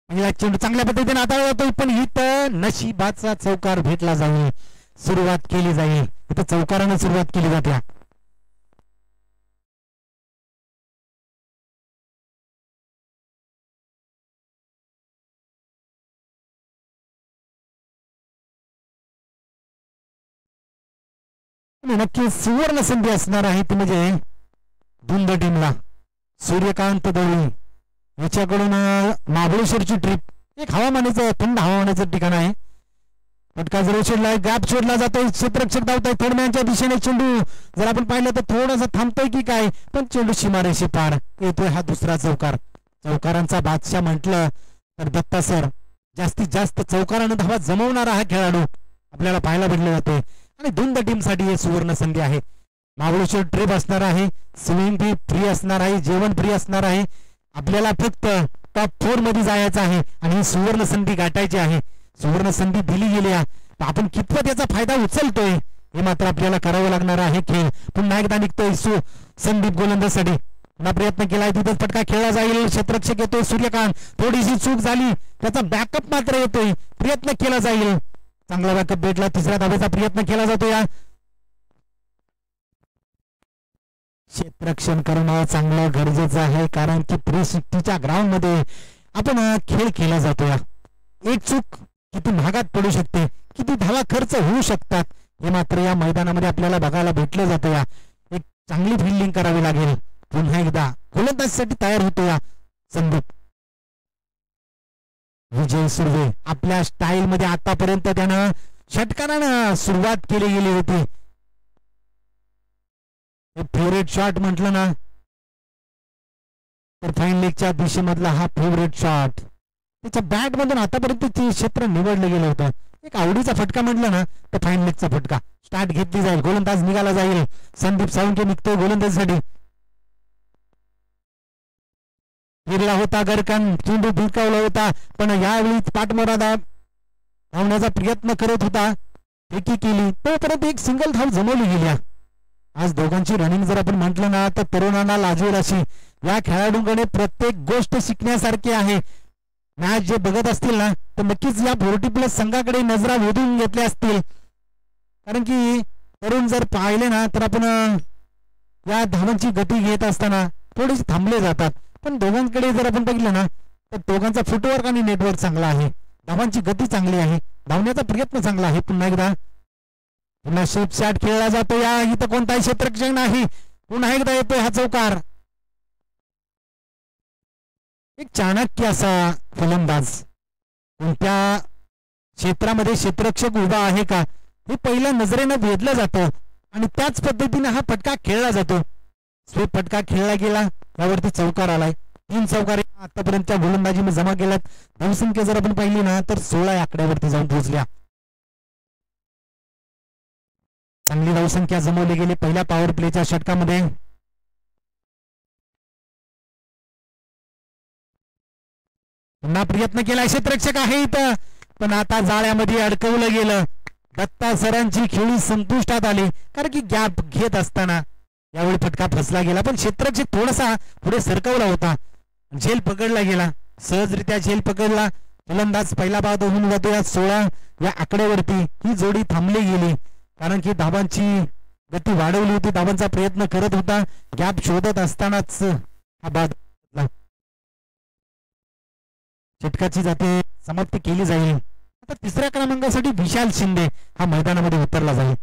पहिला चेंडू चांगल्या पद्धतीने हाताळला जातो, पण इथं नशिबाचा चौकार भेटला जाईल, सुरुवात केली जाईल. इथं चौकारानं सुरुवात केली जाते. नक्की सुवर्ण संधी असणार आहे ती म्हणजे धुंद टीमला. सूर्यकांत दळवी याच्याकडून महाबळेश्वरची ट्रिप एक हवामानाचं थंड हवामानाचं ठिकाण आहे. फटका जरूर सोडलाय, गॅप सोडला जातोय, क्षेत्ररक्षक धावतोय थर्डमॅनच्या दिशेने. चेंडू जर आपण पाहिलं तर थोडासा थांबतोय की काय, पण चेंडू सीमारेषे पार येतोय. हा दुसरा चौकार. चौकारांचा बादशाह म्हटलं तर दत्ता सर. जास्तीत जास्त चौकारानं धावा जमवणारा हा खेळाडू आपल्याला पाहायला भेटला जातोय. आणि धुंद टीम साठी हे सुवर्ण संधी आहे. महाबळेश्वर ट्रिप असणार आहे, स्विमिंग फी फ्री असणार आहे, जेवण फ्री असणार आहे. आपल्याला फक्त टॉप 4 मध्ये जायचं आहे आणि ही सुवर्ण संधी गाठायची आहे. सुवर्ण संधी दिली गेली आहे, आपण कितपत याचा फायदा उचलतोय हे मात्र आपल्याला करावं लागणार आहे. खेळ पुन्हा एकदा निघतोय संदीप गोलंदाजसाठी. पुन्हा प्रयत्न केलाय, तिथंच फटका खेळला जाईल. क्षेत्ररक्षक येतोय सूर्यकांत, थोडीशी चूक झाली, त्याचा बॅकअप मात्र येतोय, प्रयत्न केला जाईल. चांगला बॅकअप भेटला, तिसऱ्या धावेचा प्रयत्न केला जातो. या क्षेत्ररक्षण करणं चांगलं गरजेचं आहे, कारण की 360च्या ग्राउंड मध्ये आपण खेळ केला जातो. एक चूक किती महागात पडू शकते, किती धावा खर्च होऊ शकतात हे मात्र या मैदानामध्ये आपल्याला बघायला भेटलं जातं. या एक चांगली फिल्डिंग करावी लागेल. पुन्हा एकदा गोलंदाजीसाठी तयार होतो या संदीप. विजय सुर्वे आपल्या स्टाईल मध्ये आतापर्यंत त्यानं षटकारानं सुरुवात केली गेली होती. फेवरेट शॉट म्हटलं ना तर फाईन लेगच्या दिशेमधला हा फेवरेट शॉट. त्याच्या बॅट मधून आतापर्यंत ते क्षेत्र निवडलं गेलं होतं. एक आवडीचा फटका म्हटलं ना तर फाईन लेगचा फटका. स्टार्ट घेतली जाईल, गोलंदाज निघाला जाईल. संदीप साळुंके निघतोय गोलंदाजीसाठी. फिरला होता गडकन, चेंडू भिरकावला होता, पण यावेळी पाठमोरा धावण्याचा प्रयत्न करत होता, फेकी केली, तोपर्यंत एक सिंगल धाव जमवली गेली. आज दोघांची रनिंग जर आपण म्हटलं ना तर तरुणांना लाजवेल अशी. या खेळाडूंकडे प्रत्येक गोष्ट शिकण्यासारखी आहे. मॅच जे बघत असतील ना तर नक्कीच या 40+ संघाकडे नजरा वेधून घेतल्या असतील, कारण की तरुण जर पाहिले ना तर आपण या धावांची गती घेत असताना थोडेसे थांबले जातात. पण दोघांकडे जर आपण बघितलं ना तर दोघांचा फुटवर्क आणि नेटवर्क चांगला आहे, धावांची गती चांगली आहे, धावण्याचा प्रयत्न चांगला आहे. पुन्हा एकदा पुन्हा शेप शॉट खेळला जातो. या इथं कोणताही क्षेत्ररक्षक नाही, पुन्हा एकदा येतोय हा चौकार. एक चाणक्य असा फलंदाज, कोणत्या क्षेत्रामध्ये क्षेत्ररक्षक उभा आहे का हे पहिल्या नजरेनं वेधलं जातं आणि त्याच पद्धतीने हा फटका खेळला जातो. स्वीप फटका खेळला गेला, यावरती चौकार आलाय. 3 चौकार आतापर्यंतच्या गोलंदाजीने जमा केल्यात. धावसंख्या जर आपण पाहिली ना तर 16 आकड्यावरती जाऊन पोहोचल्या. चांगली धावसंख्या जमवली गेली पहिल्या पॉवर प्लेच्या षटकामध्ये. पुन्हा प्रयत्न केला, क्षेत्ररक्षक आहे इथं, पण आता जाळ्यामध्ये अडकवलं गेलं. दत्ता सरांची खेळी संपुष्टात आली, कारण की गॅप घेत असताना यावेळी फटका फसला गेला, पण क्षेत्ररक्षक थोडासा पुढे सरकवला होता, झेल पकडला गेला, सहजरित्या झेल पकडला. फलंदाज पहिला बाद होऊन जातो या 16 या आकड्यावरती. ही जोडी थांबली गेली, कारण की धावांची गती वाढवली होती, धावांचा प्रयत्न करत होता, गॅप शोधत असतानाच हा बाद. षटकाची जाते समाप्ती केली जाईल. आता तिसऱ्या क्रमांकासाठी विशाल शिंदे हा मैदानामध्ये उतरला जाईल.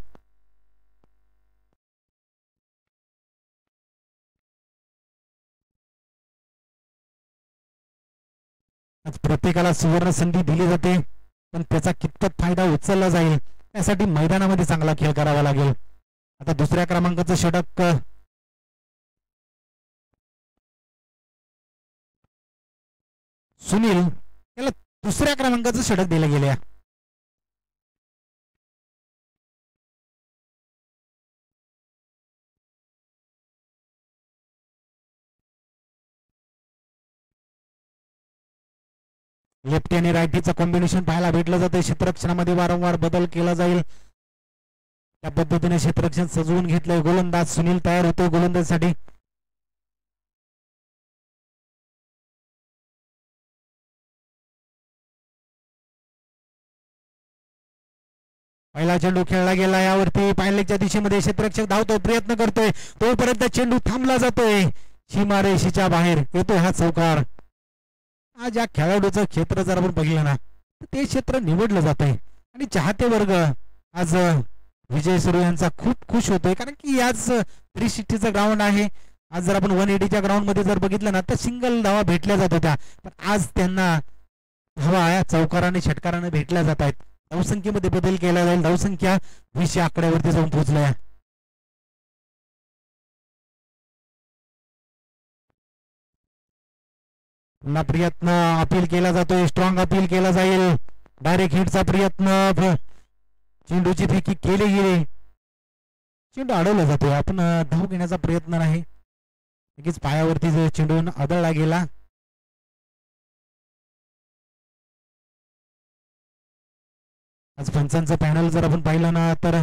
आज प्रत्येकाला सुवर्ण संधी दिली जाते, पण त्याचा कितपत फायदा उचलला जाईल त्यासाठी मैदानामध्ये चांगला खेळ करावा लागेल. आता दुसऱ्या क्रमांकाचं षटक सुनील याला दुसऱ्या क्रमांकाचं षटक दिलं गेले. लेफ्टी आणि रायटीचं कॉम्बिनेशन पाहायला भेटलं जातं. क्षेत्ररक्षणामध्ये वारंवार बदल केला जाईल, त्या पद्धतीने क्षेत्ररक्षण सजवून घेतलंय. गोलंदाज सुनील तयार होतो गोलंदाजीसाठी. पहिला चेंडू खेळला गेला यावरती पायलेगच्या दिशेमध्ये क्षेत्ररक्षक धावतो प्रयत्न करतोय तोपर्यंत चेंडू थांबला जातोय सीमारेषेच्या बाहेर येतोय हा चौकार. आज या खेळाडूचं क्षेत्र जर आपण बघितलं ना तर ते क्षेत्र निवडलं जातंय आणि चाहते वर्ग आज विजय सुरू यांचा खूप खुश होतोय कारण की याच 360चं ग्राउंड आहे. आज जर आपण 180च्या ग्राउंड मध्ये जर बघितलं ना तर सिंगल धावा भेटल्या जात होत्या पण आज त्यांना धावा या चौकाराने षटकाराने भेटल्या जात आहेत. धावसंख्येमध्ये बदल केला जाईल. धावसंख्या 20 आकड्यावरती जाऊन पोहोचल्या. पुन्हा प्रयत्न अपील केला जातोय स्ट्रॉंग अपील केला जाईल. डायरेक्ट हिटचा प्रयत्न चेंडूची फेकी केली गेली चेंडू अडवला जातोय. आपण धाव घेण्याचा प्रयत्न नाही लगेच पायावरती जो चेंडू आदळला गेला. आज पंचांचं पॅनल जर आपण पाहिलं ना तर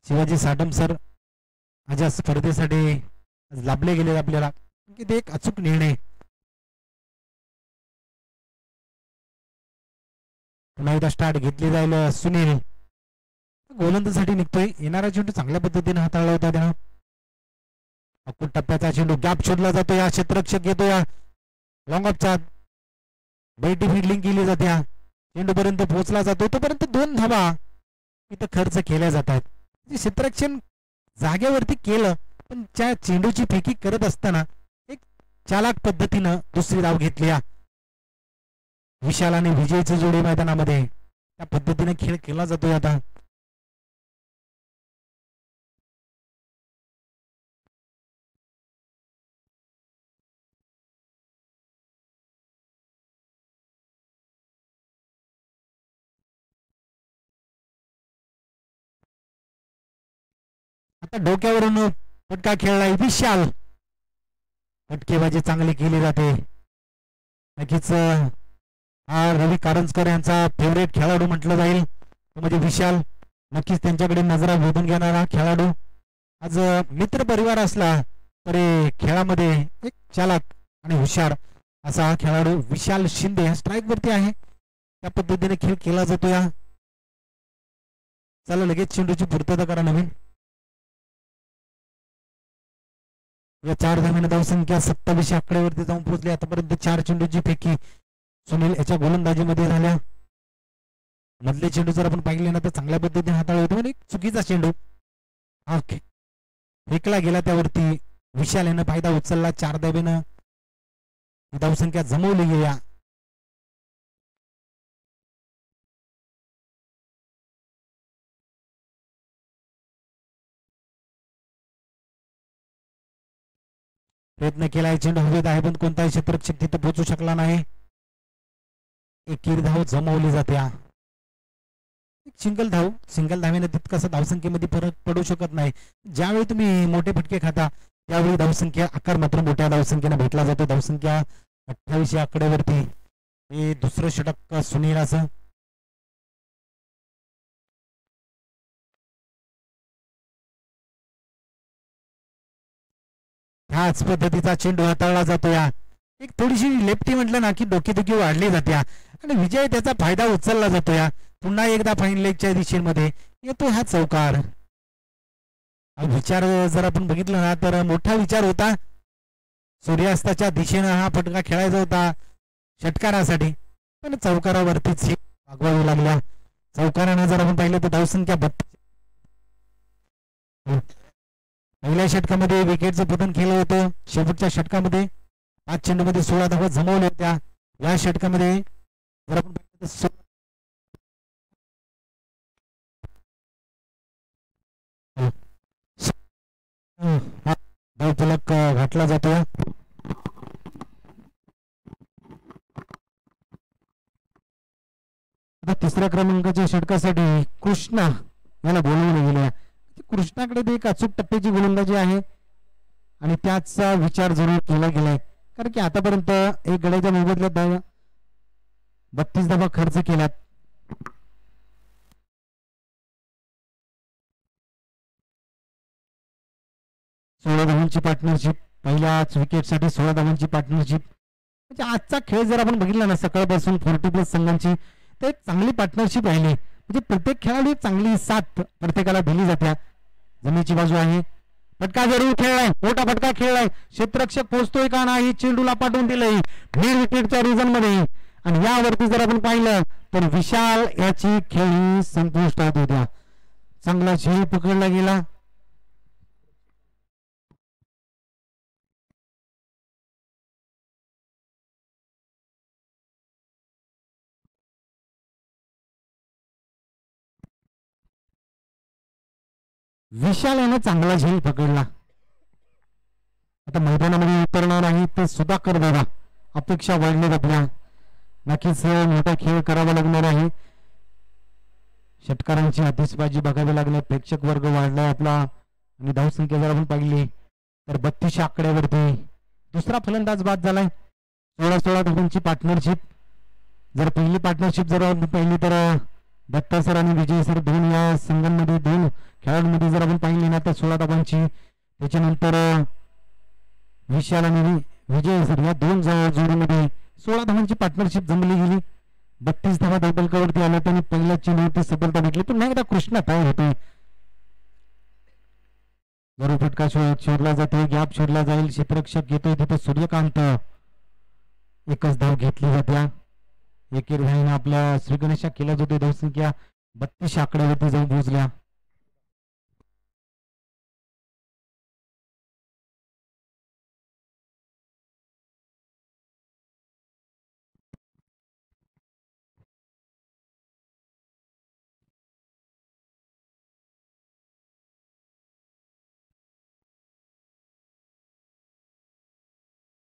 शिवाजी साटम सर आज या स्पर्धेसाठी लाभले गेले आपल्याला की ते एक अचूक निर्णय. पुन्हा एकदा स्टार्ट घेतली जाईल. सुनील गोलंदाजीसाठी निघतोय. येणारा चेंडू चांगल्या पद्धतीने हाताळला होता त्यानं. अकुट टप्प्याचा चेंडू गॅप शोधला जातो. या क्षेत्ररक्षक येतो या लॉंग ऑफचा बैठी फिल्डिंग केली जाते. चेंडू पर्यंत पोहोचला जातो तोपर्यंत 2 धावा इथं खर्च केल्या जातात. क्षेत्ररक्षण जागेवरती केलं पण त्या चेंडूची फेकी करत असताना एक चालाक पद्धतीनं दुसरी धाव घेतली. विशाल आणि विजयची जोडी मैदानामध्ये त्या पद्धतीने खेळ केला जातोय. आता आता डोक्यावरून फटका खेळलाय विशाल. फटकेबाजी चांगली केली जाते. नक्कीच हा रवी कारंजकर यांचा फेवरेट खेळाडू म्हटलं जाईल म्हणजे विशाल. नक्कीच त्यांच्याकडे नजरा वेधून घेणारा खेळाडू. आज मित्र परिवार असला तरी खेळामध्ये एक चालाक आणि हुशार असा हा खेळाडू विशाल शिंदे स्ट्राईक वरती आहे. त्या पद्धतीने खेळ केला जातो. या चला लगेच चेंडूची पूर्तता करा नवीन. या 4 धावांनी धावसंख्या 27 आकड्यावरती जाऊन पोहोचली. आतापर्यंत 4 चेंडूची फेकी सुनील याच्या गोलंदाजीमध्ये झाल्या. मधले चेंडू जर आपण पाहिले ना तर चांगल्या पद्धतीने हाताळले होते पण एक चुकीचा चेंडू हा फेकला गेला त्यावरती विशाल यानं फायदा उचलला. 4 धावेनं धावसंख्या जमवली गेल्या. प्रयत्न केलाय चेंडू हवेत आहे पण कोणताही क्षेत्ररक्षक तिथे पोहोचू शकला नाही. एक धाव जमवली जाते. सिंगल धावेने तितकासा धावसंख्येमध्ये फरक पडू शकत नाही. ज्यावेळी तुम्ही मोठे फटके खाता त्यावेळी धावसंख्या आकार मात्र मोठ्या धावसंख्येने भेटला जातो. धावसंख्या 28 आकड्यावरती हे दुसरं षटक सुनील असं. ह्याच पद्धतीचा चेंडू हाताळला जातो. या एक थोडीशी लेफ्टी म्हटलं ना की डोकेदुखी वाढली जाते आणि विजय त्याचा फायदा उचलला जातो. या पुन्हा एकदा फाईन लेगच्या दिशेमध्ये येतो हा चौकार. विचार जर आपण बघितलं ना तर मोठा विचार होता. सूर्यास्ताच्या दिशेनं हा फटका खेळायचा होता षटकारासाठी पण चौकारावरतीच वागवावी लागल्या. चौकारानं जर आपण पाहिलं तर धावसंख्या 32. पहिल्या षटकामध्ये विकेटचं पतन केलं होतं. शेवटच्या षटकामध्ये 5 चेंडूमध्ये 16 धावा जमवल्या होत्या. या षटकामध्ये जर आपण पाहिलं तर धावफलक घातला जातो. तिसऱ्या क्रमांकाच्या षटकासाठी कृष्णा याला बोलवलं गेलं. कृष्णाकडे एक अचूक टप्प्याची गोलंदाजी आहे आणि त्याचा विचार जरूर केला गेलाय कारण की आतापर्यंत एक गड्याच्या मोबदल्यात 32 धावा खर्च केल्यात. सोळा धावांची पार्टनरशिप पहिल्याच विकेटसाठी 16 धावांची पार्टनरशिप म्हणजे आजचा खेळ जर आपण बघितला ना सकाळपासून 40+ संघांची तर एक चांगली पार्टनरशिप राहिली, म्हणजे प्रत्येक खेळाडू एक चांगली साथ प्रत्येकाला दिली जाते. जमिनीची बाजू आहे, फटका जरूर खेळलाय, मोठा फटका खेळलाय, क्षेत्ररक्षक पोहोचतोय का नाही, चेंडूला पाठवून दिलंय मिड विकेटच्या रिजन मध्ये. आणि यावरती जर आपण पाहिलं तर विशाल याची खेळी संपुष्टात होत्या. चांगला झेल पकडला गेला. विशाल यानं चांगला झेल पकडला. आता मैदानामध्ये उतरणार आहे तर सुधाकर दादा, अपेक्षा वाढली आपल्या, नक्कीच मोठा खेळ करावा लागणार आहे. षटकारांची आतिषबाजी बघावी लागणार, प्रेक्षक वर्ग वाढलाय आपला. आणि धावसंख्या जर आपण पाहिली तर 32 आकड्यावरती दुसरा फलंदाज बाद झालाय. 16 धावांची पार्टनरशिप. जर पहिली पार्टनरशिप जर आपण पाहिली तर दत्ता सर आणि विजय सर दोन या संघांमध्ये, दोन खेळाडूंमध्ये जर आपण पाहिली ना तर 16 धावांची. त्याच्यानंतर विशाल आणि विजय सर या दोन जोडीमध्ये 16 धावांची पार्टनरशिप जमली गेली. 32 धावा धावपलकावरती आल्या आणि पहिल्या चेंडूवरती सफलता भेटली. पण नाही एकदा कृष्णा तयार होते, जरूर फटका शोधला जातोय, गॅप शोधला जाईल, क्षेत्ररक्षक येतोय तिथे सूर्यकांत. एकच धाव घेतली जात्या. एकेर धाईने आपल्या श्रीगणेशा केल्या जाते. धावसंख्या 32 आकड्यावरती जाऊन पोहोचल्या.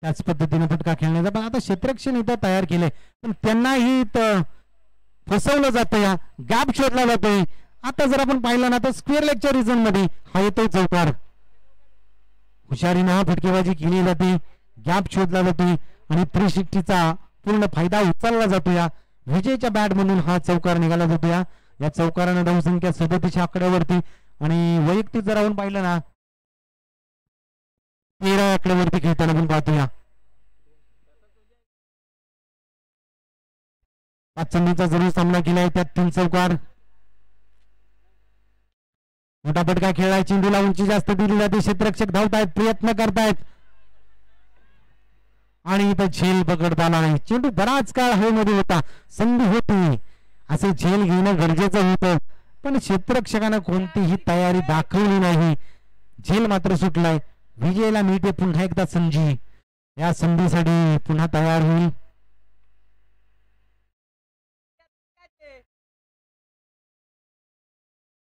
त्याच पद्धतीने फटका खेळण्याचा, पण आता क्षेत्ररक्षण इथं तयार केले पण त्यांनाही फसवलं जातं, या गॅप शोधला जातोय. आता जर आपण पाहिलं ना तर स्क्वेअर लेगच्या रिजन मध्ये हा येतोय चौकार. हुशारीने हा फटकेबाजी केली जाते, गॅप शोधला जातोय आणि 360चा पूर्ण फायदा उचलला जातो. या विजयच्या बॅट म्हणून हा चौकार निघाला जातो. या चौकारानं धावसंख्या 37 आकड्यावरती आणि वैयक्तिक जर आपण पाहिलं ना 13 आकड्यावरती खेळताना आपण पाहतोया. 5 चेंडूंचा जरूर सामना केलाय, त्यात 3 चौकार. मोठा फटका खेळलाय, चेंडूला उंची जास्त दिली जाते, क्षेत्ररक्षक धावतायत, प्रयत्न करतायत आणि इथं झेल पकडता आला नाही. चेंडू बराच काळ हवेमध्ये होता, संधी होती, असे झेल घेणं गरजेचं होतं पण क्षेत्ररक्षकानं कोणतीही तयारी दाखवली नाही. झेल मात्र सुटलाय. विजयला मिळते पुन्हा एकदा संधी, या संधीसाठी पुन्हा तयार होईल.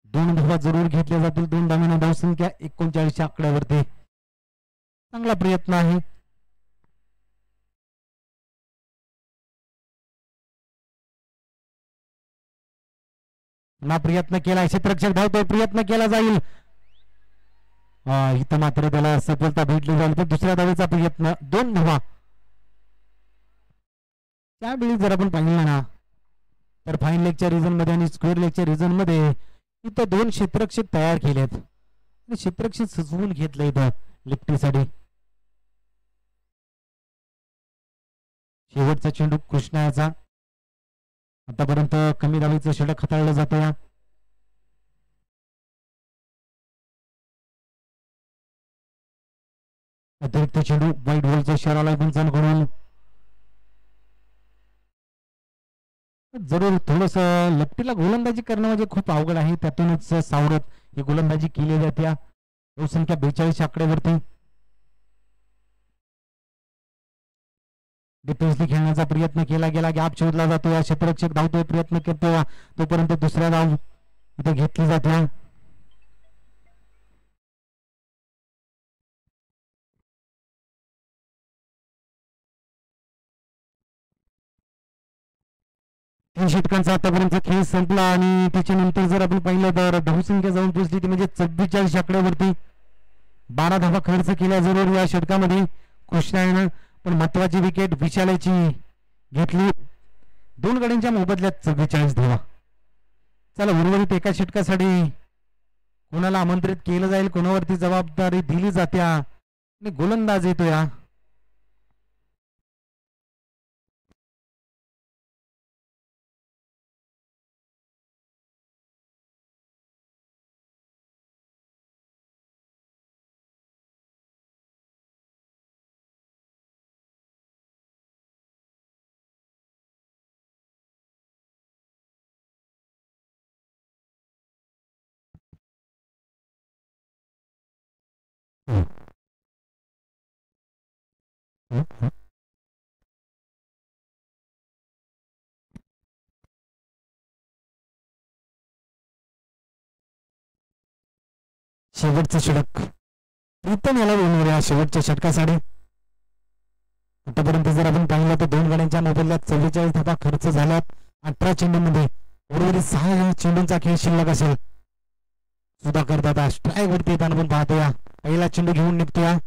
दोन धावा जरूर घेतल्या जातील. 2 धावांना धावसंख्या 39 आकड्यावरती. चांगला प्रयत्न आहे. पुन्हा प्रयत्न केला, क्षेत्ररक्षक धावतोय, प्रयत्न केला जाईल. इथं मात्र त्याला सफलता भेटली जाईल. पण दुसऱ्या धावेचा प्रयत्न, 2 धावा. त्यावेळी जर आपण पाहिलं ना तर फाईन लेगच्या रिजन मध्ये आणि स्क्वेअर लेगच्या रिजन मध्ये इथं 2 क्षेत्ररक्षक तयार केलेत. क्षेत्ररक्षक सजवून घेतलं इथं लिफ्टीसाठी. शेवटचा चेंडू कृष्णाचा. आतापर्यंत कमी धावेचं षटक हाताळलं जातं. या अतिरिक्त चेंडू वाईट बॉलचा इशारा आला पंचांकडून. जरूर थोडस लेफ्टीला गोलंदाजी करणं म्हणजे खूप अवघड आहे, त्यातूनच सावरत ही गोलंदाजी केली जाते. धावसंख्या 42 आकड्यावरती. डिफेन्सली खेळण्याचा प्रयत्न केला गेला, गॅप शोधला जातो. या क्षेत्ररक्षक धावतोय, प्रयत्न करतो, तोपर्यंत दुसऱ्या धाव इथे घेतली जाते. तीन षटकांचा आतापर्यंत खेळ संपला आणि त्याच्यानंतर जर आपण पाहिलं तर धावसंख्या जाऊन पोहोचली ती म्हणजे 44 आकड्यावरती. 12 धावा खर्च केल्या जरूर या षटकामध्ये कृष्णाने, पण महत्वाची विकेट विशालाची घेतली. 2 गड्यांच्या मोबदल्यात 44 धावा. चला उर्वरित एका षटकासाठी कोणाला आमंत्रित केलं जाईल, कोणावरती जबाबदारी दिली जात्या आणि गोलंदाज येतो. या शेवटचं षटक प्रीतम याला बोलणार या शेवटच्या षटकासाठी. आतापर्यंत जर आपण पाहिलं तर 2 गड्यांच्या मोबदल्यात 44 धावा खर्च झाल्यात 18 चेंडूंमध्ये. उर्वरित 6 चेंडूंचा खेळ शिल्लक असेल. सुधाकर दादा स्ट्राईक वरती येताना पण पाहतोया. पहिला चेंडू घेऊन निघतोया.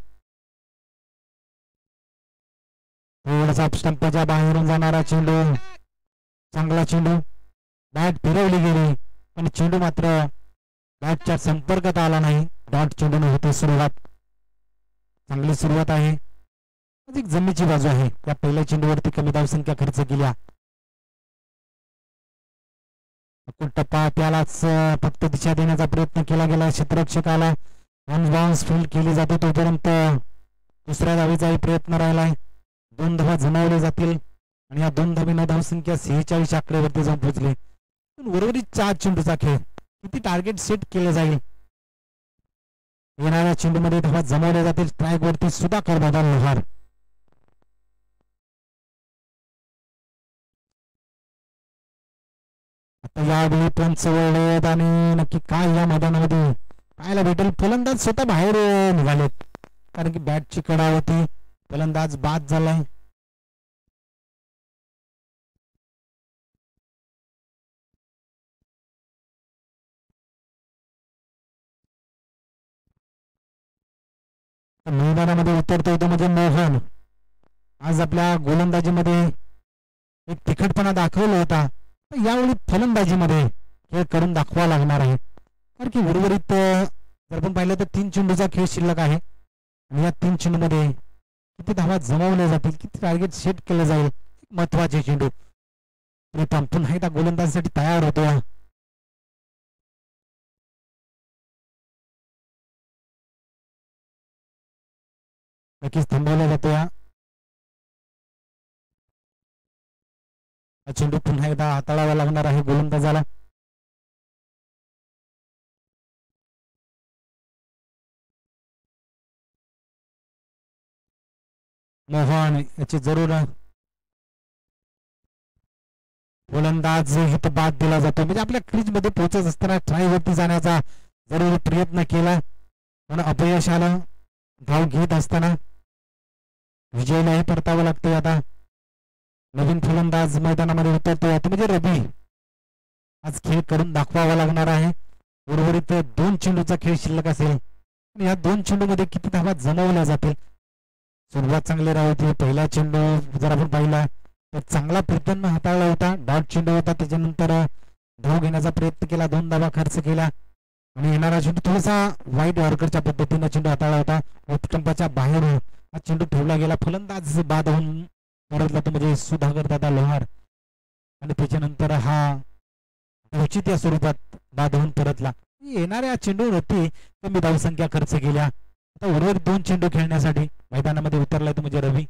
थोडासा स्टंपाच्या बाहेरून जाणारा चेंडू, चांगला चेंडू. बॅट फिरवली गेली पण चेंडू मात्र बॅटच्या संपर्कात आला नाही. डॉट चेंडूने होते सुरुवात. चांगली सुरुवात आहे. अधिक जमिनीची बाजू आहे. त्या पहिल्या चेंडूवरती कमी धावसंख्या खर्च केल्या. टप्पा त्यालाच फक्त दिशा देण्याचा प्रयत्न केला गेला. क्षेत्ररक्षकाला बाउन्स फील्ड केली जाते तोपर्यंत दुसऱ्या धावेचाही प्रयत्न राहिलाय. 2 धावा जमावले जातील आणि या 2 धावेनं धावसंख्या 46 आकड्यावरती जाऊन पोहोचली. उर्वरित 4 चेंडूचा खेळ किती टार्गेट सेट केले जाईल. येणाऱ्या चेंडूमध्ये धावा जमावल्या जातील. स्ट्राईक वरती सुधाकर दादा लोहार. आता यावेळी पंच वळलेत आणि नक्की काय या मैदानामध्ये पाहायला भेटेल. फलंदाज स्वतः बाहेर निघालेत कारण की बॅटची कडा होती. फलंदाज बाद झालाय. मैदानामध्ये उतरतो तो म्हणजे मोहन. आज आपल्या गोलंदाजीमध्ये एक तिखटपणा दाखवला होता. यावेळी फलंदाजीमध्ये खेळ करून दाखवा लागणार आहे कारण की उर्वरित जर आपण पाहिलं तर 3 चेंडूचा खेळ शिल्लक आहे आणि या 3 चेंडूमध्ये किती धावा जमावल्या जातील, किती टार्गेट सेट केलं जाईल. महत्वाचे चेंडू. प्रीतम पुन्हा एकदा गोलंदाजीसाठी तयार होतो. नक्कीच थांबवला जातो. चेंडू पुन्हा एकदा हाताळावा लागणार आहे गोलंदाजाला. मोहन याची जरूर गोलंदाज इथं बाद दिला जातो. म्हणजे आपल्या क्रीज मध्ये पोहोचत असताना ट्राय वरती जाण्याचा जरूर प्रयत्न केला पण अपयश आलं. धाव घेत असताना विजयलाही परतावं लागतंय. आता नवीन फलंदाज मैदानामध्ये उतरतोय म्हणजे रवी. आज खेळ करून दाखवावा लागणार आहे. उर्वरित 2 चेंडूचा खेळ शिल्लक असेल. या 2 चेंडूमध्ये किती धावा जमवल्या जातील. सुरुवात चांगली राहते. पहिला चेंडू जर आपण पाहिला तर चांगला प्रीतम हाताळला होता. डॉट चेंडू होता. त्याच्यानंतर धाव घेण्याचा प्रयत्न केला. 2 धावा खर्च केला आणि येणारा चेंडू थोडासा वाईट यॉर्करच्या पद्धतीने चेंडू हाताळला होता. स्टंपाच्या बाहेर हा चेंडू ठेवला गेला. फलंदाज बाद होऊन परतला तो म्हणजे सुधाकर दादा लोहार आणि त्याच्यानंतर हा उचित या स्वरूपात बाद होऊन परतला. येणाऱ्या चेंडूवरती कमी धावसंख्या खर्च केल्या. आता उर्वरित 2 चेंडू खेळण्यासाठी मैदानामध्ये उतरलाय तो म्हणजे रवी.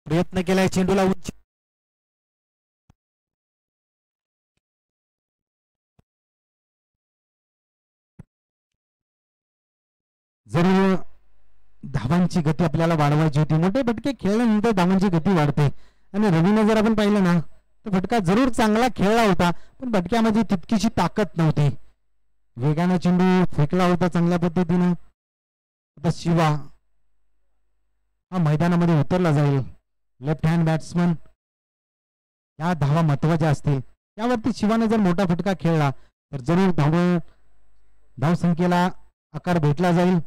प्रयत्न केलाय चेंडूला उंची. जरूर धावांची गती आपल्याला वाढवायची होती. मोठे फटके खेळल्यानंतर धावांची गती वाढते आणि रवीने जर आपण पाहिलं ना तर फटका जरूर चांगला खेळला होता पण फटक्यामध्ये तितकीशी ताकद नव्हती. वेगाने चेंडू फेकला होता चांगल्या पद्धतीनं. आता शिवा हा मैदानामध्ये उतरला जाईल. Left hand batsman. या धावा महत्वाच्या असतील. त्यावरती शिवाने जर मोठा फटका खेळला तर जरूर धावसंख्येला आकार भेटला जाईल.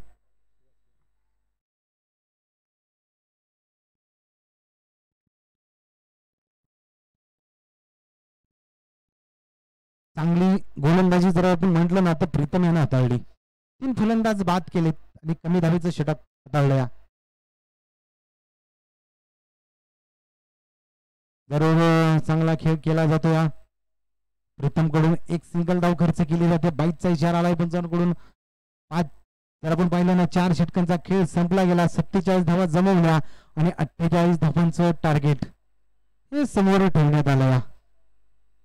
चांगली गोलंदाजी जर आपण म्हटलं ना तर प्रीतम यानं हाताळली. 3 फलंदाज बाद केलेत आणि कमी धावेचं षटक हाताळलं. जरूर चांगला खेळ केला जातो. या प्रीतम कडून एक सिंगल धाव खर्च केली जाते. 22चा इशारा आलाय पंचांकडून. 5 तर आपण पाहिलं ना 4 षटकांचा खेळ संपला गेला, 47 धावा जमवल्या आणि 48 धावांचं टार्गेट हे समोर ठेवण्यात आलं.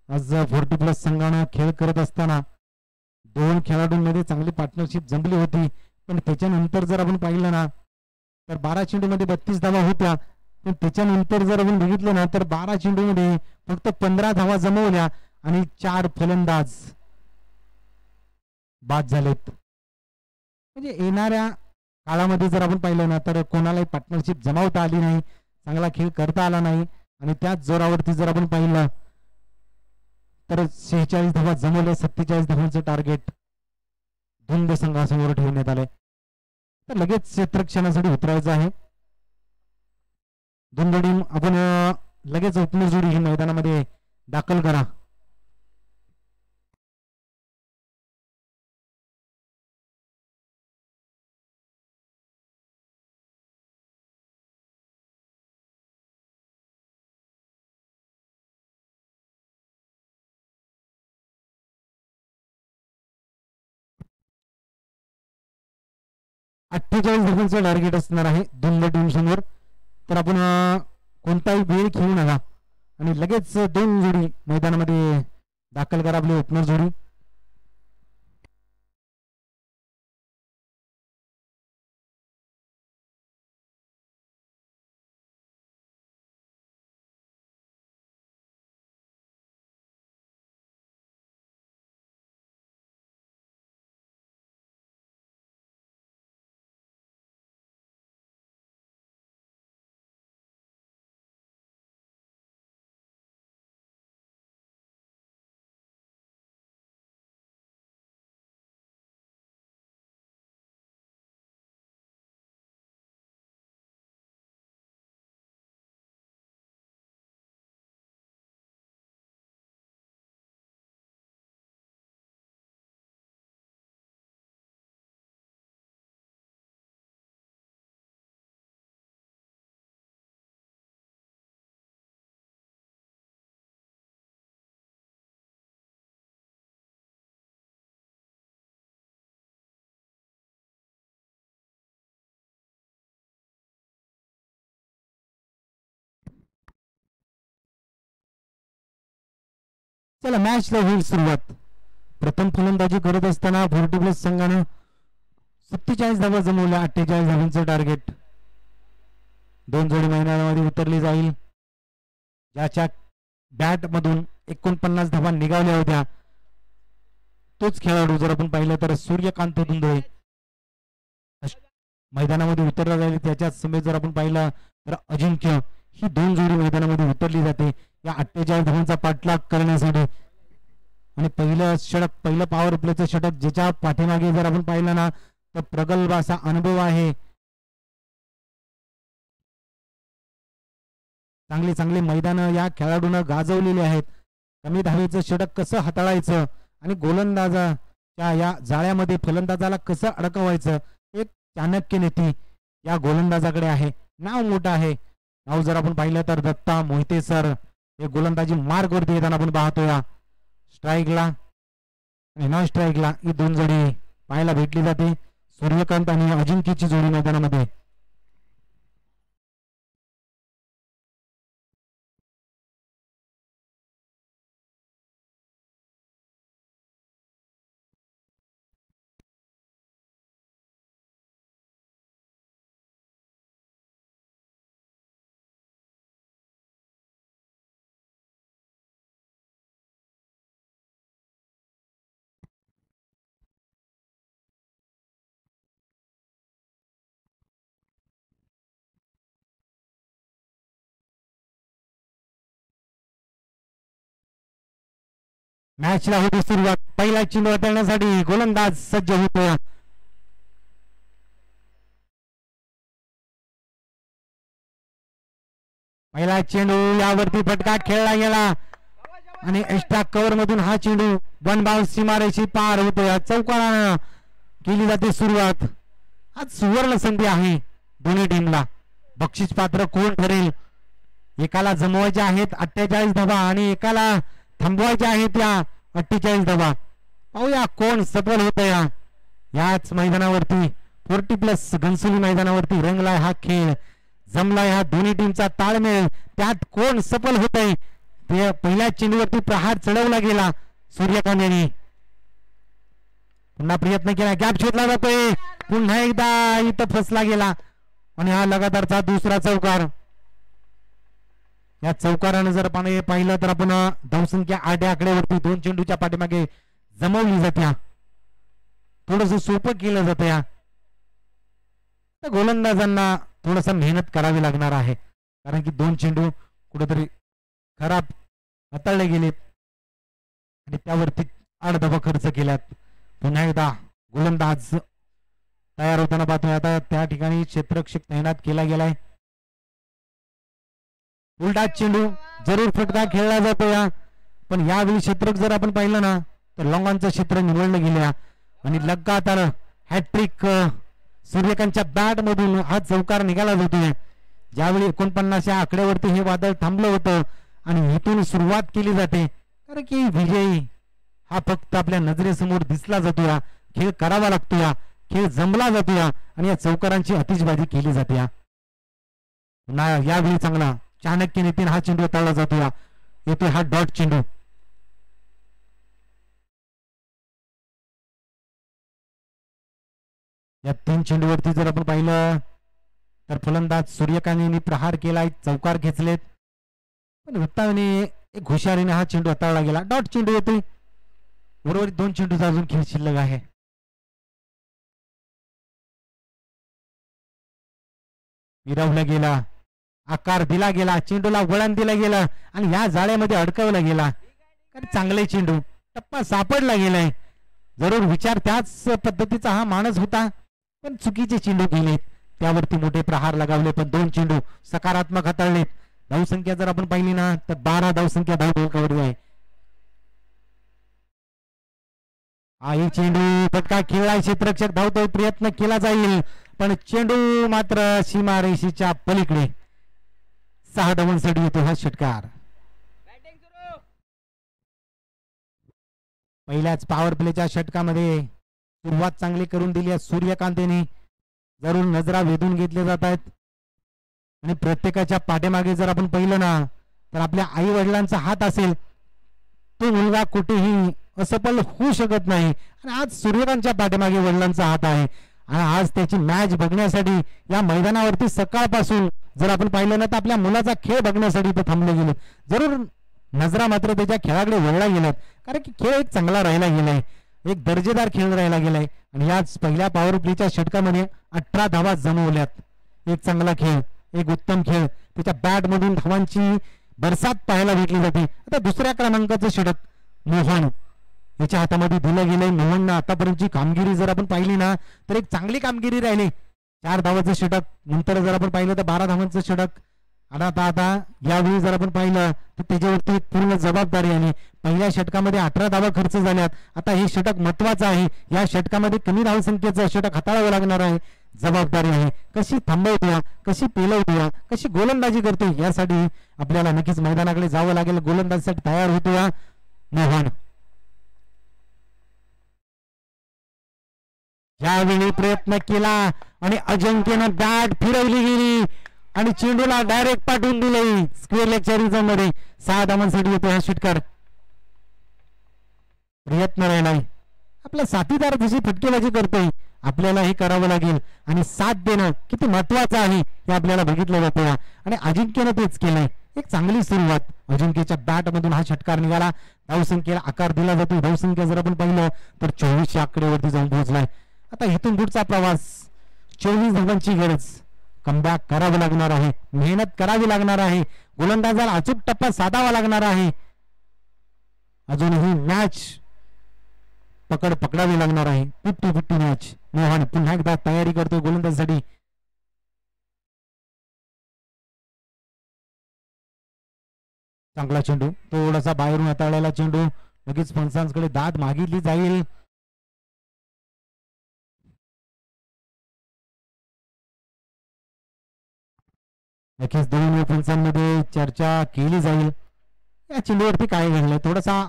आज 40+ संघानं खेळ करत असताना 2 खेळाडूंमध्ये चांगली पार्टनरशिप जमली होती, पण त्याच्यानंतर जर आपण पाहिलं ना तर 12 चेंडूमध्ये 32 धावा होत्या, पण त्याच्यानंतर जर आपण बघितलं ना तर 12 चेंडूमध्ये फक्त 15 धावा जमवल्या आणि 4 फलंदाज बाद झालेत. म्हणजे येणाऱ्या काळामध्ये जर आपण पाहिलं ना तर कोणालाही पार्टनरशिप जमावता आली नाही, चांगला खेळ करता आला नाही आणि त्याच जोरावरती जर आपण पाहिलं तर 46 धावा जमवले, 47 धावांचं टार्गेट धुंद संघासमोर ठेवण्यात आलंय. तर लगेच क्षेत्रक्षणासाठी उतरायचं आहे. धुंदडी आपण लगेच ओपनर जोडी ही मैदानामध्ये दाखल करा. अठ्ठेचाळीस धावांचं टार्गेट असणार आहे धुंद टीम समोर. तर आपण कोणताही वेळ खेळू नका आणि लगेच 2 जोडी मैदानामध्ये दाखल करा आपली ओपनर जोडी. चला मॅचला होईल सुरुवात. प्रथम फलंदाजी करत असताना 40+ संघानं 47 धावा जमवल्या, 48 धावांचं टार्गेट. 2 जोडी मैदानामध्ये उतरली जाईल. ज्याच्या बॅट मधून 49 धावा निघाल्या होत्या तोच खेळाडू जर आपण पाहिलं तर सूर्यकांत धुंदळे मैदानामध्ये उतरला जाईल. त्याच्याच समेत जर आपण पाहिलं तर अजिंक्य ही 2 जोडी मैदानामध्ये उतरली जाते या 48 धावांचा पाठलाग करण्यासाठी. आणि पहिलं पॉवर प्लेचं षटक ज्याच्या पाठीमागे जर आपण पाहिलं ना तर प्रगल्भ असा अनुभव आहे. चांगली चांगली मैदान या खेळाडूंना गाजवलेली आहेत. कमी धावेचं षटक कसं हाताळायचं आणि गोलंदाजाच्या या जाळ्यामध्ये फलंदाजाला कसं अडकवायचं एक चाणक्य नीती या गोलंदाजाकडे आहे. नाव मोठं आहे. नाव जर आपण पाहिलं तर दत्ता मोहिते सर हे गोलंदाजी मार्ग वरती येताना आपण पाहतोय. स्ट्राईकला आणि नॉन स्ट्राईकला ही 2 जोडी पाहायला भेटली जाते. सूर्यकांत आणि अजिंक्यची जोडी मैदानामध्ये. मॅचला होती सुरुवात. पहिला चेंडू हाताळण्यासाठी गोलंदाज सज्ज होतो. पहिला चेंडू यावरती फटका खेळला गेला आणि एक्स्ट्रा कव्हर मधून हा चेंडू 1 बाउन्स सीमारेषी पार होतो. या चौकारानं केली जाते सुरुवात. आज सुवर्ण संधी आहे दोन्ही टीमला. बक्षीस पात्र कोण ठरेल? एकाला जमवायचे आहेत 48 धावा आणि एकाला थांबवायच्या आहेत या 48 धावा. पाहूया कोण सफल होत याच मैदानावरती 40+ घनसोली मैदानावरती रंगलाय हा खेळ, जमलाय हा दोन्ही टीमचा ताळमेळ. त्यात कोण सफल होत आहे ते पहिल्या चेंडूवरती प्रहार चढवला गेला सूर्यकांत यांनी. पुन्हा प्रयत्न केला, गॅप शोधला जातोय, पुन्हा एकदा इथं फसला गेला आणि हा लगातारचा दुसरा चौकार. या चौकारानं जर आपण पाहिलं तर आपण धावसंख्या 8 आकड्यावरती 2 चेंडूच्या पाठीमागे जमवली जाते. थोडस सोपं केलं जातं या गोलंदाजांना, थोडस मेहनत करावी लागणार आहे कारण की 2 चेंडू कुठेतरी खराब हाताळले गेलेत आणि त्यावरती 8 धावा खर्च केल्यात. पुन्हा एकदा गोलंदाज तयार होताना पाहतोय. आता त्या ठिकाणी क्षेत्ररक्षक तैनात केला गेलाय. उलटा चेंडू जरूर फटका खेळला जातो या, पण यावेळी क्षेत्ररक्षक जर आपण पाहिलं ना तर लॉंगॉनचं क्षेत्र निवडलं गेलं आणि लगातार हॅट्रिक सूर्यकांतच्या बॅट मधून हा चौकार निघाला जातोय. ज्यावेळी 49 या आकड्यावरती हे वादळ थांबलं होतं आणि इथून सुरुवात केली जाते कारण की विजयी हा फक्त आपल्या नजरेसमोर दिसला जातो या, खेळ करावा लागतो या, खेळ जमला जातो या आणि या चौकारांची आतिषबाजी केली जाते या. यावेळी चांगला चाणक्य नीतीने हा चेंडू तळला जातो या, येतोय हा डॉट चेंडू. या 3 चेंडूवरती जर आपण पाहिलं तर फलंदाज सूर्यकांत यांनी प्रहार केलाय, चौकार घेतलेत, पण उत्तावने एक हुशारीने हा चेंडू हाताळला गेला. डॉट चेंडू येतोय. बरोबर 2 चेंडूचा अजून खेळ शिल्लक आहे. विरवला गेला, आकार दिला गेला, चेंडूला वळण दिलं गेलं आणि या जाळ्यामध्ये अडकवला गेला. चांगले चेंडू टप्पा सापडला गेलाय. जरूर विचार त्याच पद्धतीचा हा माणूस होता, पण चुकीचे चेंडू गेलेत, त्यावरती मोठे प्रहार लगावले, पण 2 चेंडू सकारात्मक हाताळलेत. धावसंख्या जर आपण पाहिली ना तर 12 धावसंख्या धावफलकावर आहे. हा चेंडू फटका खेळलाय, क्षेत्ररक्षक धावतोय, प्रयत्न केला जाईल पण चेंडू मात्र सीमारेषेच्या पलीकडे. 6 धावांसाठी येतो हा षटकार. पहिल्याच पॉवर प्लेच्या षटकामध्ये सुरुवात चांगली करून दिली आहे सूर्यकांत यांनी. जरूर नजरा वेधून घेतले जात आहेत आणि प्रत्येकाच्या पाठीमागे जर आपण पाहिलं ना तर आपल्या आई वडिलांचा हात असेल तो मुलगा कुठेही असफल होऊ शकत नाही आणि आज सूर्यकांतच्या पाठीमागे वडिलांचा हात आहे आणि आज त्याची मॅच बघण्यासाठी या मैदानावरती सकाळपासून जर आपण पाहिलं ना तर आपल्या मुलाचा खेळ बघण्यासाठी इथं थांबले गेले. जरूर नजरा मात्र त्याच्या खेळाकडे वळला गेलात कारण की खेळ एक चांगला राहिला गेलाय, एक दर्जेदार खेळ राहिला गेलाय आणि याच पहिल्या पॉवर प्लेच्या षटकामध्ये 18 धावा जमवल्यात. एक चांगला खेळ, एक उत्तम खेळ, त्याच्या बॅट मधून धावांची बरसात पाहायला भेटली जाते. आता दुसऱ्या क्रमांकाचं षटक मोहन याच्या हातामध्ये दिलं गेलंय. मोहननं आतापर्यंतची कामगिरी जर आपण पाहिली ना तर एक चांगली कामगिरी राहिली. 4 धावाचं षटक, नंतर जर आपण पाहिलं तर 12 धावांचं षटक. आता यावेळी जर आपण पाहिलं तर त्याच्यावरती पूर्ण जबाबदारी आहे. पहिल्या षटकामध्ये 18 धावा खर्च झाल्यात. आता हे षटक महत्वाचं आहे. या षटकामध्ये कमी धावसंख्येचं षटक हाताळावं लागणार आहे. जबाबदारी आहे, कशी थांबवतोया, कशी पेलवतोया, कशी गोलंदाजी करतोय यासाठी आपल्याला नक्कीच मैदानाकडे जावं लागेल. गोलंदाजीसाठी तयार होतोया मोहन. यावेळी प्रयत्न केला आणि अजिंक्यनं बॅट फिरवली गेली आणि चेंडूला डायरेक्ट पाठवून दिले स्क्वेअर लेगच्या रिझन मध्ये. 6 धावांसाठी येतो हा षटकार. प्रयत्न राहिलाय, आपला साथीदार जशी फटकेबाजी करतोय आपल्याला हे करावं लागेल आणि साथ देणं किती महत्वाचं आहे हे आपल्याला बघितलं जातं आणि अजिंक्यनं तेच केलंय. एक चांगली सुरुवात, अजिंक्यच्या बॅट मधून हा षटकार निघाला. धावसंख्येला आकार दिला जातो. धावसंख्या जर आपण पाहिलं तर 24 आकडेवरती जाऊन पोहोचलाय. आता इथून पुढचा प्रवास 24 धावांची गरज, कमबॅक करावं लागणार आहे, मेहनत करावी लागणार आहे, गोलंदाजाला अचूक टप्पा साधावा लागणार आहे. अजूनही मॅच पकडावी लागणार आहे. 50-50 मॅच. मोहन पुन्हा एकदा तयारी करतो गोलंदाजीसाठी. चांगला चेंडू, थोडासा बाहेरून हाताळलेला चेंडू, लगेच पंचांकडे दाद मागितली जाईल. नक्कीच दोन्ही पंचांमध्ये चर्चा केली जाईल. या चेंडूवरती काय घडलंय, थोडासा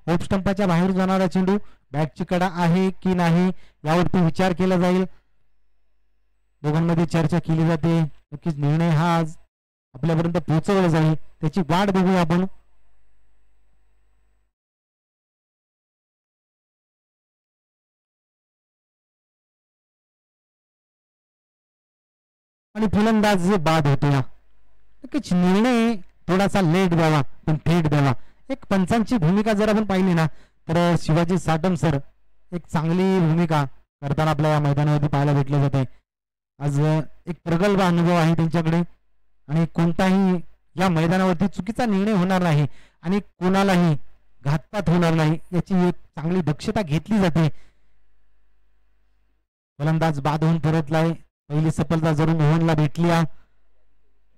ऑफ स्टंपाच्या बाहेर जाणारा चेंडू, बॅटची कडा आहे की नाही यावरती विचार केला जाईल. दोघांमध्ये चर्चा केली जाते. नक्कीच निर्णय हा आज आपल्यापर्यंत पोहोचवला जाईल, त्याची वाट बघूया आपण. आणि फलंदाज बाद होतो. नक्कीच निर्णय थोडासा लेट द्यावा पण थेट द्यावा. एक पंचांची भूमिका जर आपण पाहिली ना तर शिवाजी साटम सर एक चांगली भूमिका करताना आपल्या या मैदानावरती पाहायला भेटले जाते. आज एक प्रगल्भ अनुभव आहे त्यांच्याकडे आणि कोणताही या मैदानावरती चुकीचा निर्णय होणार नाही आणि कोणालाही घातपात होणार नाही याची एक चांगली दक्षता घेतली जाते. फलंदाज बाद होऊन परतलाय. पहिली सफलता जरूर मोहनला भेटली.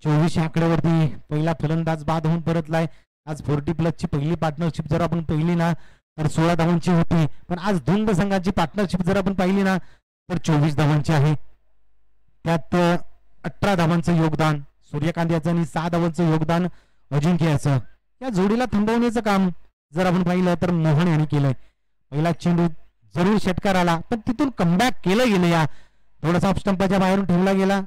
24 आकड्यावरती पहिला फलंदाज बाद होऊन परतलाय. आज 40+ ची पहिली पार्टनरशिप जर आपण पाहिली ना तर 16 धावांची होती, पण आज धुंद संघाची पार्टनरशिप जर आपण पाहिली ना तर 24 धावांची आहे. त्यात 18 धावांचं योगदान सूर्यकांत याचं आणि 6 धावांचं योगदान अजिंक्य याचं. या जोडीला थांबवण्याचं काम जर आपण पाहिलं तर मोहन यांनी केलंय. पहिला चेंडू जरूर षटकार आला पण तिथून कमबॅक केलं गेलं. या थोडासा ऑफस्टंपाच्या बाहेरून ठेवला गेला,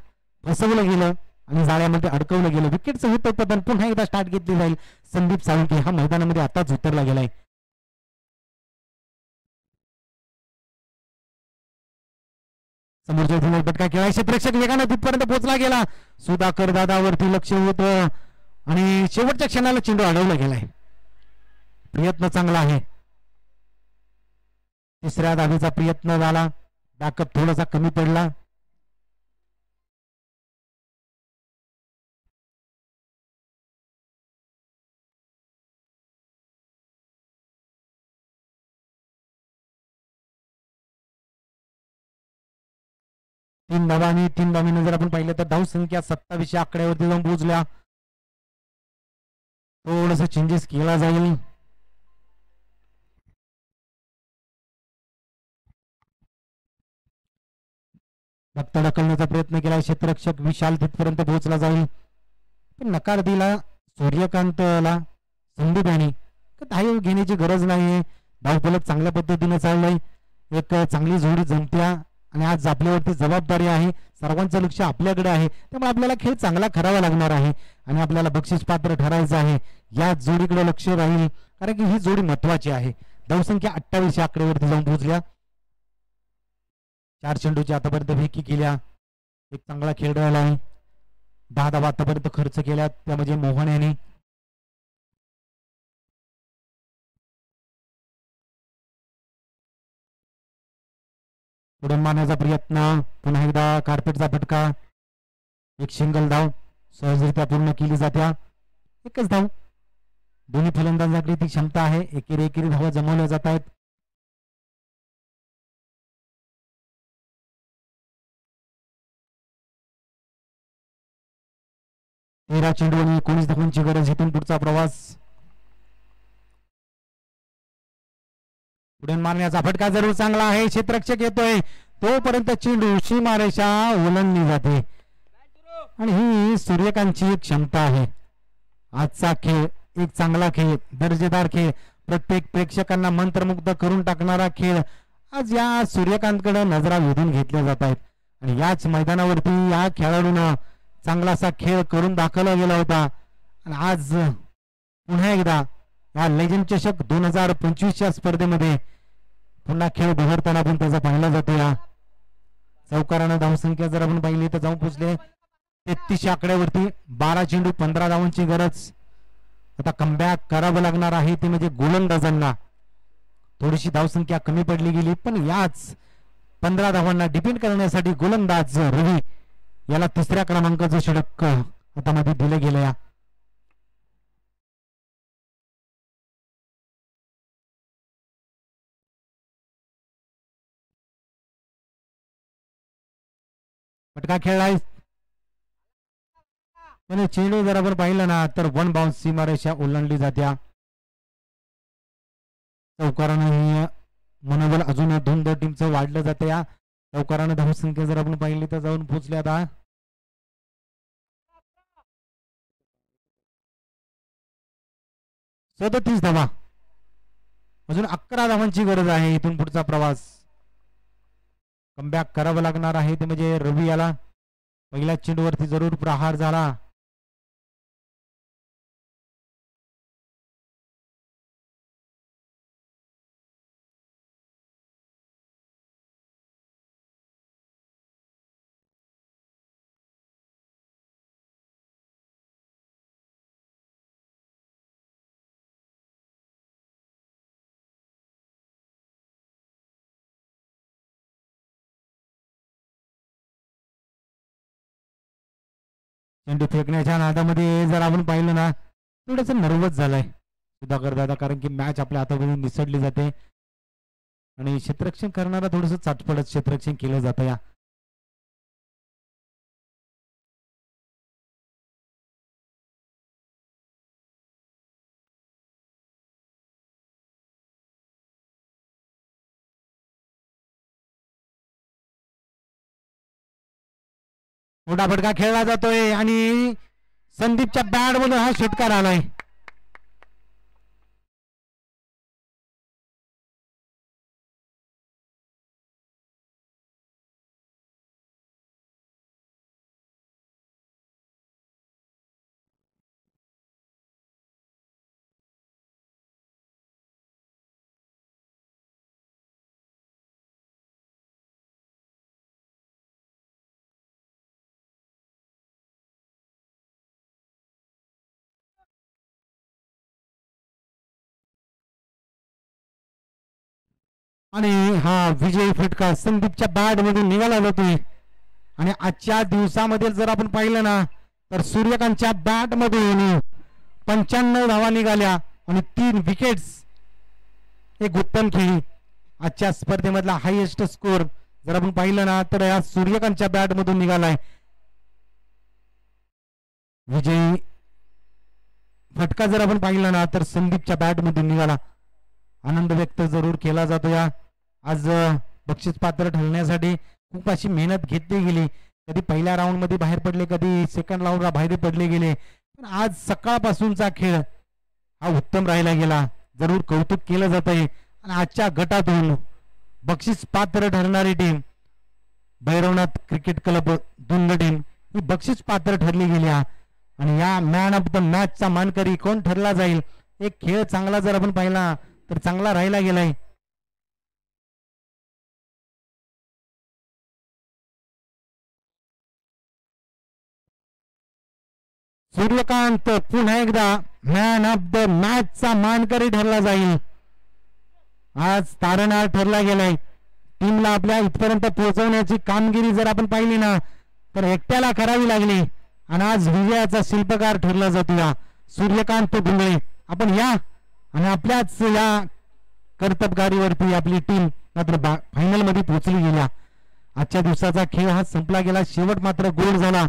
फसवलं गेलं आणि जाळ्यामध्ये अडकवलं गेलं. विकेटचं होतं पण पुन्हा एकदा स्टार्ट घेतली जाईल. संदीप साळुंखे हा मैदानामध्ये आताच उतरला गेलाय. समोरच्या पटका खेळा क्षेत्ररक्षक वेगानं तिथपर्यंत पोहोचला गेला. सुधाकर दादावरती लक्ष होतं आणि शेवटच्या क्षणाला चेंडू अडवला गेलाय. प्रयत्न चांगला आहे. तिसऱ्या धावेचा प्रयत्न झाला, बॅकअप थोडासा कमी पडला. तीन धावांनी जर आपण पाहिलं तर धावसंख्या 27 आकड्यावरती जाऊन पोहोचल्या. थोडस चेंजेस केला जाईल. फक्त ढकलण्याचा प्रयत्न केला. क्षेत्ररक्षक विशाल तिथपर्यंत पोहोचला जाईल पण नकार दिला सूर्यकांतला. संदीप यांनी धाव घेण्याची गरज नाहीये. धावफलक चांगल्या पद्धतीने चाललंय. एक चांगली जोडी जमत्या आणि आज आपल्यावरती जबाबदारी आहे. सर्वांचं लक्ष आपल्याकडे आहे, त्यामुळे आपल्याला खेळ चांगला करावा लागणार आहे आणि आपल्याला बक्षीस पात्र ठरायचं आहे. या जोडीकडे लक्ष राहील कारण की ही जोडी महत्वाची आहे. धावसंख्या 28 आकड्यावरती जाऊन पोहोचल्या. 4 चेंडूची आतापर्यंत फेकी केल्या. एक चांगला खेळ राहिला आहे. 10 धावा आतापर्यंत खर्च केल्या त्या म्हणजे मोहन यांनी. उडून मारण्याचा प्रयत्न, पुन्हा एकदा कार्पेटचा फटका. एक सिंगल धाव सहजरित्या पूर्ण केली जात्या. एकच धाव. दोन्ही फलंदाजांकडे ती क्षमता आहे. एकेरी धावा जमवल्या जात आहेत. तेरा चेंडू आणि 19 धावांची गरज. इथून पुढचा प्रवास. पुढे मारण्याचा फटका जरूर चांगला आहे. क्षेत्ररक्षक येतोय तोपर्यंत चेंडू सीमारेषा ओलांडली जाते आणि ही सूर्यकांतची क्षमता आहे. आजचा खेळ एक चांगला खेळ, दर्जेदार खेळ, प्रत्येक प्रेक्षकांना मंत्रमुग्ध करून टाकणारा खेळ आज या सूर्यकांतकडे नजरा वेधून घेतल्या जात आहेत आणि याच मैदानावरती या खेळाडूंना चांगलासा खेळ करून दाखवला गेला होता आणि आज पुन्हा एकदा या लेजंड चषक 2025च्या स्पर्धेमध्ये पुन्हा खेळ बहरताना पण त्याचा पाहिला जातो. या चौकारानं धावसंख्या जर आपण पाहिली तर जाऊन पोहोचले 33 आकड्यावरती. 12 चेंडू 15 धावांची गरज. आता कमबॅक करावं लागणार आहे ते म्हणजे गोलंदाजांना. थोडीशी धावसंख्या कमी पडली गेली पण याच 15 धावांना डिपेंड करण्यासाठी गोलंदाज रवी याला 3ऱ्या क्रमांकाचं षटक हातामध्ये दिलं गेलं. या फटका खेळलाय पण चेंडू जर आपण पाहिलं ना तर 1 बाउन्स सीमारेषा ओलांडली जात्या. चौकारानं ही मनोबल अजून धुंद टीमचं वाढलं जातं. या चौकारानं धावसंख्या जर आपण पाहिली तर जाऊन पोहोचले आता 37 धावा. अजून 11 धावांची गरज आहे. इथून पुढचा प्रवास. कमबॅक करावं लागणार आहे ते म्हणजे रवी याला. पहिल्या चेंडूवरती जरूर प्रहार झाला. चेंडू फेकण्याच्या नादामध्ये जर आपण पाहिलं ना थोडस नर्वस झालाय सुधाकर दादा, कारण की मॅच आपल्या हातामधून निसटली जाते आणि क्षेत्ररक्षण करणारा थोडस चाटपडत क्षेत्ररक्षण केलं जातं. या मोठा फटका खेळला जातोय आणि संदीपच्या बॅट मधून हा षटकार आलाय. आणि हा विजयी फटका संदीपच्या बॅट मधून निघाला जातोय. आणि आजच्या दिवसामध्ये जर आपण पाहिलं ना तर सूर्यकांतच्या बॅट मधून 95 धावा निघाल्या आणि 3 विकेट्स. एक उत्तम खेळी. आजच्या स्पर्धेमधला हायएस्ट स्कोर जर आपण पाहिलं ना तर या सूर्यकांतच्या बॅट मधून निघालाय. विजयी फटका जर आपण पाहिला ना तर संदीपच्या बॅट मधून निघाला. आनंद व्यक्त जरूर केला जातो. या आज बक्षीस पात्र ठरण्यासाठी खूप अशी मेहनत घेतली गेली. कधी पहिल्या राऊंड मध्ये बाहेर पडले, कधी सेकंड राऊंडला बाहेर पडले गेले, पण आज सकाळपासूनचा खेळ हा उत्तम राहिला गेला. जरूर कौतुक केलं जात आहे. आणि आजच्या गटातून बक्षीस पात्र ठरणारी team Bhairavnath cricket club Dund team ही बक्षीस पात्र ठरली गेली. आणि या मॅन ऑफ द मॅचचा मानकरी कोण ठरला जाईल. एक खेळ चांगला जर आपण पाहिला तर चांगला राहिला गेलाय. सूर्यकांत पुन्हा एकदा मॅन ऑफ द मॅचचा मानकरी ठरला जाईल. आज तारणहार ठरला गेलाय. टीमला आपल्या इथपर्यंत पोहोचवण्याची कामगिरी जर आपण पाहिली ना तर एकट्याला करावी लागली आणि आज विजयाचा शिल्पकार ठरला जातो या सूर्यकांत भुंगळे. आपण या आणि आपल्याच या कर्तबगारीवरती आपली टीम मात्र फायनल मध्ये पोहोचली गेल्या. आजच्या दिवसाचा खेळ हा संपला गेला. शेवट मात्र गोल झाला.